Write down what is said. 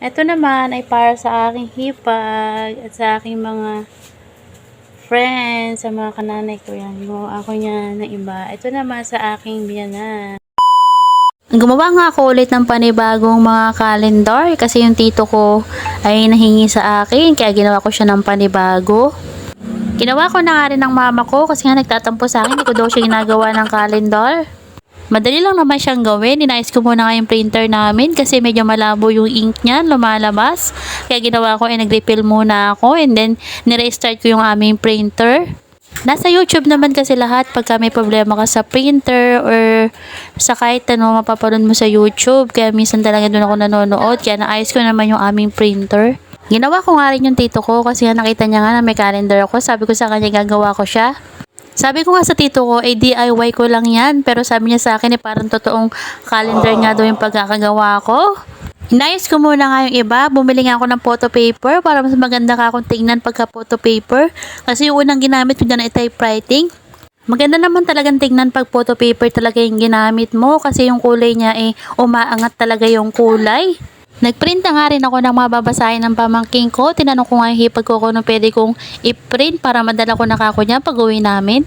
Ito naman ay para sa aking hipag at sa aking mga friends, sa mga kananay ko yan. Ako niya na iba. Ito naman sa aking biyanan. Gumawa nga ako ulit ng panibagong mga calendar kasi yung tito ko ay nahingi sa akin kaya ginawa ko siya ng panibago. Ginawa ko na nga rin ng mama ko kasi nga nagtatampo sa akin, hindi ko daw siya ginagawa ng calendar. Madali lang naman siyang gawin. Inayos ko muna nga yung printer namin kasi medyo malabo yung ink niyan, lumalabas. Kaya ginawa ko ay nag-refill muna ako and then nirestart ko yung aming printer. Nasa YouTube naman kasi lahat pagka may problema ka sa printer or sa kahit ano mapapanood mo sa YouTube. Kaya minsan talaga doon ako nanonood. Kaya naayos ko naman yung aming printer. Ginawa ko nga rin yung tito ko kasi nga nakita niya nga na may calendar ako. Sabi ko sa kanya gagawa ko siya. Sabi ko nga sa tito ko, DIY ko lang yan. Pero sabi niya sa akin, parang totoong calendar nga daw yung pagkakagawa ko. Hinayos ko muna nga yung iba. Bumili nga ako ng photo paper para mas maganda ka akong tingnan pagka photo paper. Kasi yung unang ginamit ko dyan ay typewriting. Maganda naman talagang tingnan pag photo paper talaga yung ginamit mo. Kasi yung kulay niya ay umaangat talaga yung kulay. Nagprint na nga rin ako ng mababasahin ng pamangking ko. Tinanong ko nga yung hipag ko kung pwede kong i-print para madala ko na kako niya pag uwi namin.